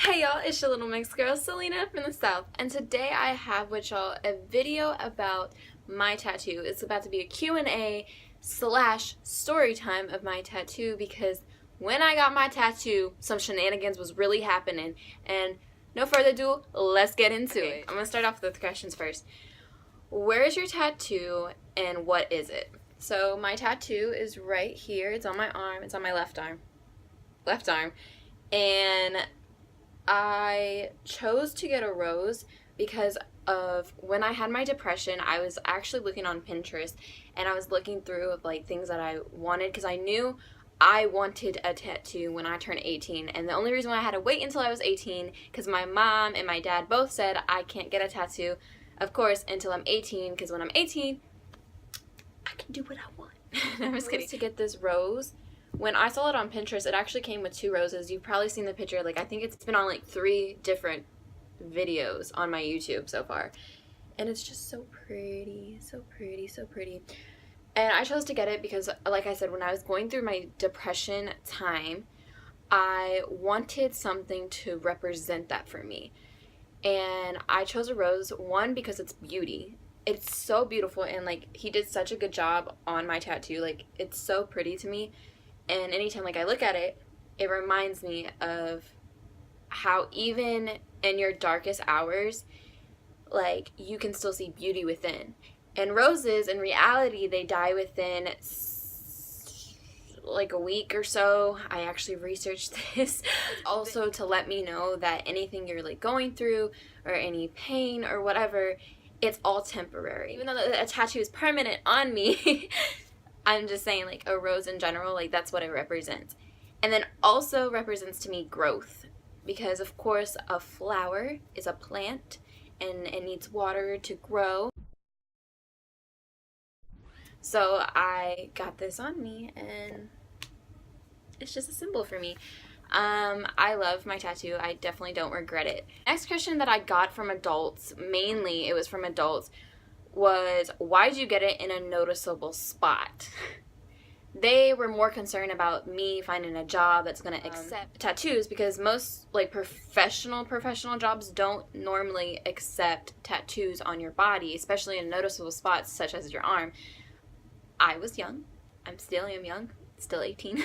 Hey y'all, it's your little mixed girl, Selena from the South, and today I have with y'all a video about my tattoo. It's about to be a Q&A slash story time of my tattoo because when I got my tattoo, some shenanigans was really happening, and no further ado, let's get into it. I'm going to start off with the questions first. Where is your tattoo and what is it? So my tattoo is right here. It's on my arm. It's on my left arm. And I chose to get a rose because of when I had my depression. I was actually looking on Pinterest and I was looking through like things that I wanted because I knew I wanted a tattoo when I turned 18, and the only reason why I had to wait until I was 18 because my mom and my dad both said I can't get a tattoo, of course, until I'm 18, because when I'm 18 I can do what I want. I'm just kidding. To get this rose, when I saw it on Pinterest, it actually came with 2 roses. You've probably seen the picture. Like, I think it's been on like 3 different videos on my YouTube so far. And it's just so pretty, so pretty, so pretty. And I chose to get it because, like I said, when I was going through my depression time, I wanted something to represent that for me. And I chose a rose, one, because it's beauty. It's so beautiful, and like, he did such a good job on my tattoo. Like, it's so pretty to me. And anytime like I look at it, it reminds me of how even in your darkest hours, like, you can still see beauty within. And roses, in reality, they die within like a week or so. I actually researched this also to let me know that anything you're like going through or any pain or whatever, it's all temporary. Even though a tattoo is permanent on me, I'm just saying, like, a rose in general, like, that's what it represents. And then also represents to me growth, because of course a flower is a plant and it needs water to grow. So I got this on me and it's just a symbol for me. I love my tattoo. I definitely don't regret it. Next question that I got from adults, mainly it was from adults, was, why did you get it in a noticeable spot? They were more concerned about me finding a job that's going to accept tattoos, because most like professional jobs don't normally accept tattoos on your body, especially in noticeable spots such as your arm. I was young. I still am young. Still 18.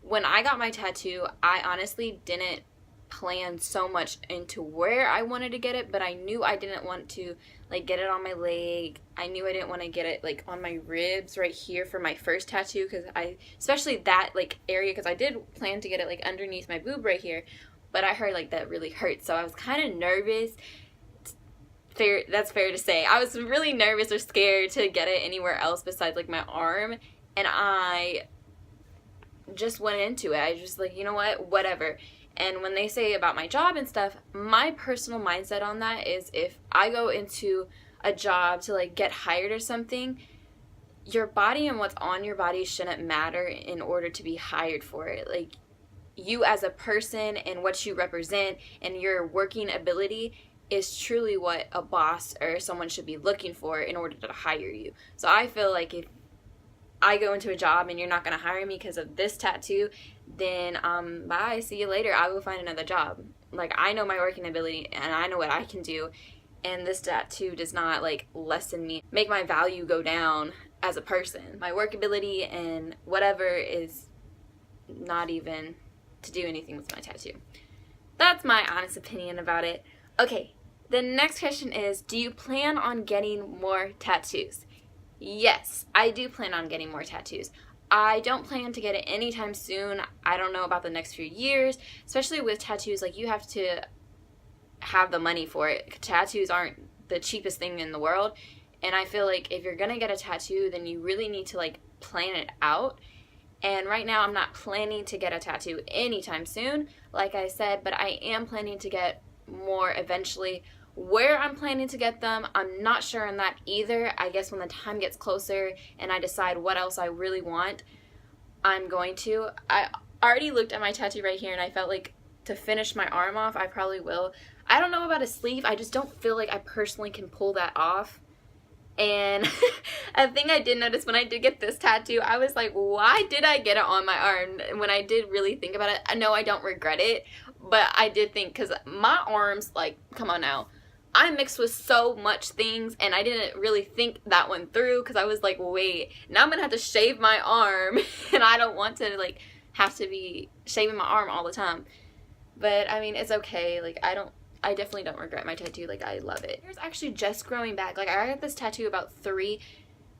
When I got my tattoo, I honestly didn't plan so much into where I wanted to get it, but I knew I didn't want to like get it on my leg. I knew I didn't want to get it like on my ribs right here for my first tattoo, because especially that like area, because I did plan to get it like underneath my boob right here, but I heard like that really hurts, so I was kind of nervous. That's fair to say. I was really nervous or scared to get it anywhere else besides like my arm, and I just went into it. I just like, you know what, whatever. And when they say about my job and stuff, my personal mindset on that is, if I go into a job to like get hired or something, your body and what's on your body shouldn't matter in order to be hired for it. Like, you as a person and what you represent and your working ability is truly what a boss or someone should be looking for in order to hire you. So I feel like if I go into a job and you're not going to hire me because of this tattoo, then bye, see you later. I will find another job. Like, I know my working ability and I know what I can do, and this tattoo does not like lessen me, make my value go down as a person. My work ability and whatever is not even to do anything with my tattoo. That's my honest opinion about it. Okay, the next question is, do you plan on getting more tattoos? Yes, I do plan on getting more tattoos. I don't plan to get it anytime soon. I don't know about the next few years, especially with tattoos. Like, you have to have the money for it. Tattoos aren't the cheapest thing in the world, and I feel like if you're gonna get a tattoo, then you really need to like plan it out. And right now I'm not planning to get a tattoo anytime soon, like I said, but I am planning to get more eventually. Where I'm planning to get them, I'm not sure on that either. I guess when the time gets closer and I decide what else I really want, I'm going to. I already looked at my tattoo right here and I felt like to finish my arm off, I probably will. I don't know about a sleeve. I just don't feel like I personally can pull that off. And a thing I did notice when I did get this tattoo, I was like, why did I get it on my arm? And when I did really think about it, I know I don't regret it, But I did think, because my arms, like, come on now, I mixed with so much things, and I didn't really think that one through, because I was like, wait, now I'm gonna have to shave my arm, and I don't want to, like, have to be shaving my arm all the time. But I mean, it's okay. Like, I definitely don't regret my tattoo. Like, I love it. Hair's actually just growing back. Like, I got this tattoo about 3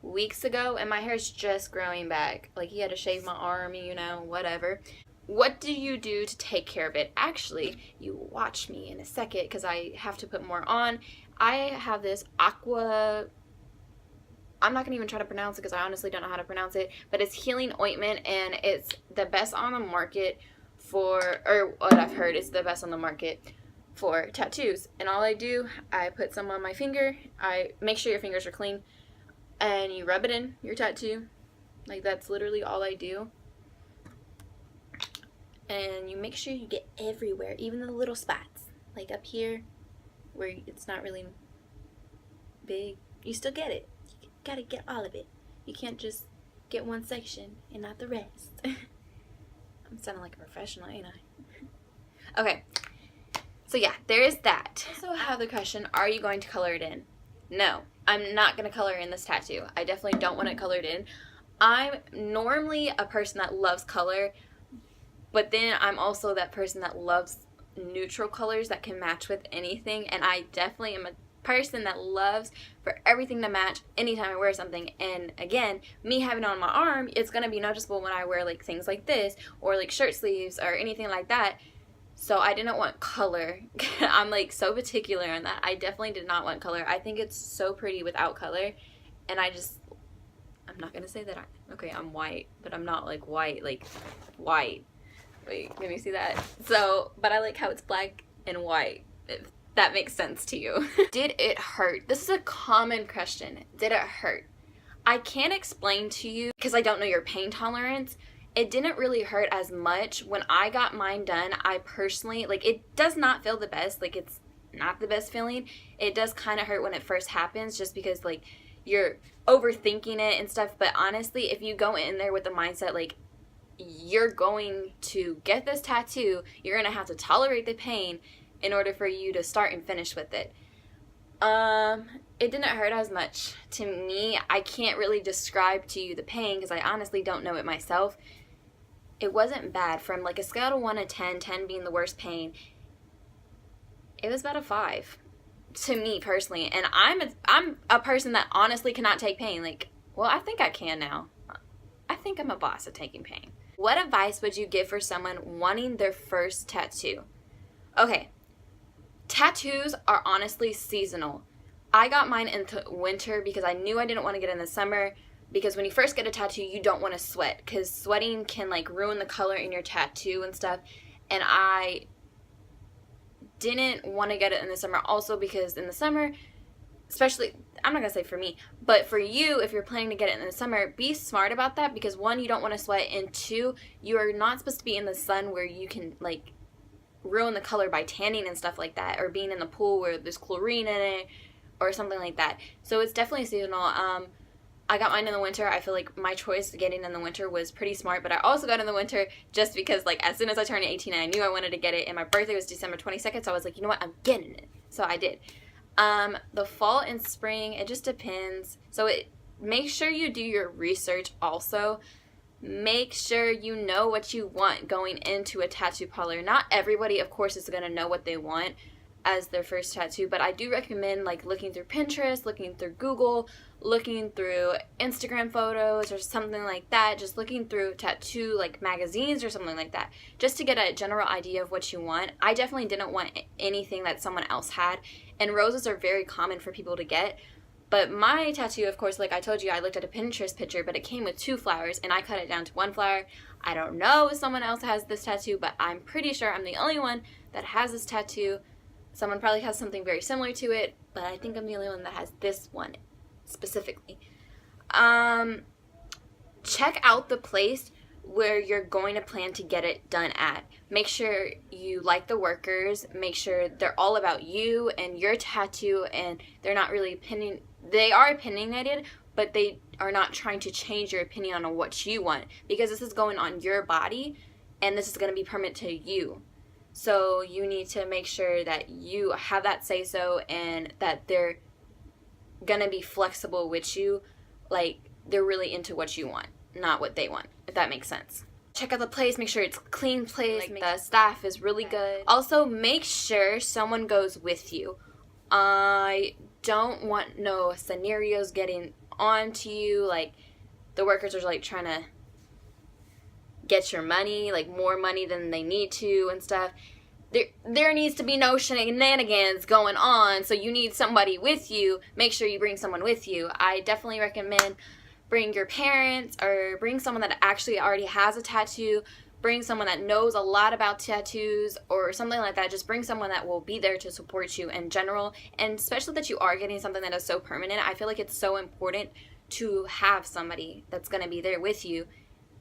weeks ago, and my hair's just growing back. Like, he had to shave my arm, you know, whatever. What do you do to take care of it? Actually, you watch me in a second, because I have to put more on. I have this aqua, I'm not going to even try to pronounce it because I honestly don't know how to pronounce it, but it's healing ointment, and it's the best on the market for, or what I've heard is the best on the market for tattoos. And all I do, I put some on my finger. I make sure your fingers are clean, and you rub it in your tattoo. Like, that's literally all I do. And you make sure you get everywhere, even the little spots, like up here where it's not really big. You still get it. You gotta get all of it. You can't just get one section and not the rest. I'm sounding like a professional, ain't I? Okay, so yeah, there is that. I also have the question, are you going to color it in? No, I'm not going to color in this tattoo. I definitely don't want it colored in. I'm normally a person that loves color, but then I'm also that person that loves neutral colors that can match with anything, and I definitely am a person that loves for everything to match anytime I wear something. And again, me having it on my arm, it's going to be noticeable when I wear like things like this or like shirt sleeves or anything like that. So I didn't want color. I'm like so particular on that. I definitely did not want color. I think it's so pretty without color, and I'm not going to say that I'm white, but I'm not like white. Wait, let me see that. So, but I like how it's black and white, if that makes sense to you. Did it hurt? This is a common question. Did it hurt? I can't explain to you because I don't know your pain tolerance. It didn't really hurt as much. When I got mine done, I personally, like, it does not feel the best. Like, it's not the best feeling. It does kind of hurt when it first happens just because, like, you're overthinking it and stuff. But honestly, if you go in there with the mindset, like, you're going to get this tattoo, you're going to have to tolerate the pain in order for you to start and finish with it. It didn't hurt as much to me. I can't really describe to you the pain because I honestly don't know it myself. It wasn't bad. From like a scale of 1 to 10, 10 being the worst pain, it was about a 5 to me personally. And I'm a person that honestly cannot take pain. Like, well, I think I can now. I think I'm a boss at taking pain. What advice would you give for someone wanting their first tattoo? Okay, tattoos are honestly seasonal. I got mine into winter because I knew I didn't want to get in the summer, because when you first get a tattoo, you don't want to sweat because sweating can like ruin the color in your tattoo and stuff. And I didn't want to get it in the summer also because in the summer, especially, I'm not going to say for me, but for you, if you're planning to get it in the summer, be smart about that because 1, you don't want to sweat, and 2, you are not supposed to be in the sun where you can like ruin the color by tanning and stuff like that, or being in the pool where there's chlorine in it or something like that. So it's definitely seasonal. I got mine in the winter. I feel like my choice getting in the winter was pretty smart, but I also got in the winter just because, like, as soon as I turned 18, I knew I wanted to get it, and my birthday was December 22nd, so I was like, you know what, I'm getting it. So I did. The fall and spring, it just depends. So make sure you do your research also. Make sure you know what you want going into a tattoo parlor. Not everybody, of course, is going to know what they want as their first tattoo, but I do recommend like looking through Pinterest, looking through Google, looking through Instagram photos or something like that, just looking through tattoo like magazines or something like that, just to get a general idea of what you want. I definitely didn't want anything that someone else had, and roses are very common for people to get. But my tattoo, of course, like I told you, I looked at a Pinterest picture, but it came with 2 flowers, and I cut it down to 1 flower. I don't know if someone else has this tattoo, but I'm pretty sure I'm the only one that has this tattoo. Someone probably has something very similar to it, but I think I'm the only one that has this one specifically. Check out the place where you're going to plan to get it done at. Make sure you like the workers. Make sure they're all about you and your tattoo, and they're not really they are opinionated, but they are not trying to change your opinion on what you want, because this is going on your body and this is going to be permanent to you. So you need to make sure that you have that say so and that they're gonna be flexible with you. Like, they're really into what you want, not what they want, if that makes sense. Check out the place, make sure it's a clean place, like the staff is really good. Also, make sure someone goes with you. I don't want no scenarios getting onto you, like the workers are like trying to get your money, like more money than they need to and stuff. There needs to be no shenanigans going on, so you need somebody with you. Make sure you bring someone with you. I definitely recommend bring your parents or bring someone that actually already has a tattoo. Bring someone that knows a lot about tattoos or something like that. Just bring someone that will be there to support you in general, and especially that you are getting something that is so permanent. I feel like it's so important to have somebody that's going to be there with you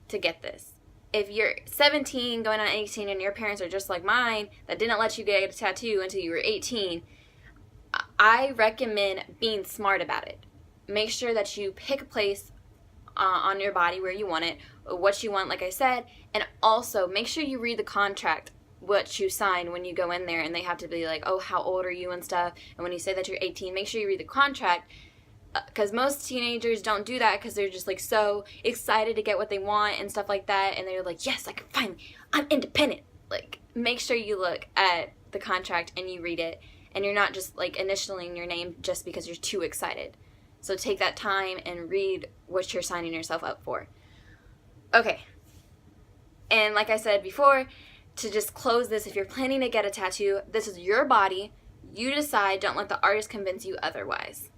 to get this. If you're 17 going on 18 and your parents are just like mine that didn't let you get a tattoo until you were 18, I recommend being smart about it. Make sure that you pick a place on your body where you want it, what you want, like I said, and also make sure you read the contract, what you sign when you go in there, and they have to be like, oh, how old are you and stuff, and when you say that you're 18, make sure you read the contract, because most teenagers don't do that because they're just like so excited to get what they want and stuff like that, and they're like, yes, I can finally, I'm independent. Like, make sure you look at the contract and you read it, and you're not just like initialing your name just because you're too excited. So take that time and read what you're signing yourself up for. Okay. And like I said before, to just close this, if you're planning to get a tattoo, this is your body. You decide. Don't let the artist convince you otherwise.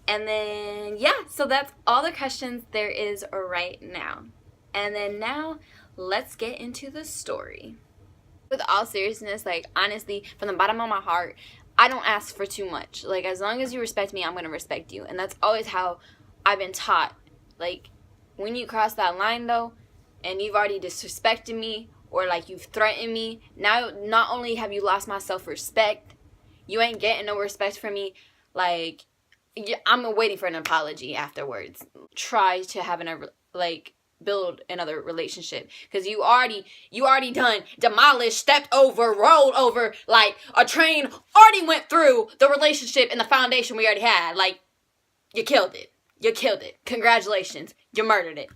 And then, yeah, so that's all the questions there is right now. And then now, let's get into the story. With all seriousness, like, honestly, from the bottom of my heart, I don't ask for too much. Like, as long as you respect me, I'm going to respect you. And that's always how I've been taught. Like, when you cross that line, though, and you've already disrespected me, or, like, you've threatened me, now not only have you lost my self-respect, you ain't getting no respect from me. Like, I'm waiting for an apology afterwards. Try to have build another relationship, because you already done demolished, stepped over, rolled over, like a train already went through the relationship and the foundation we already had. Like, you killed it. Congratulations, you murdered it.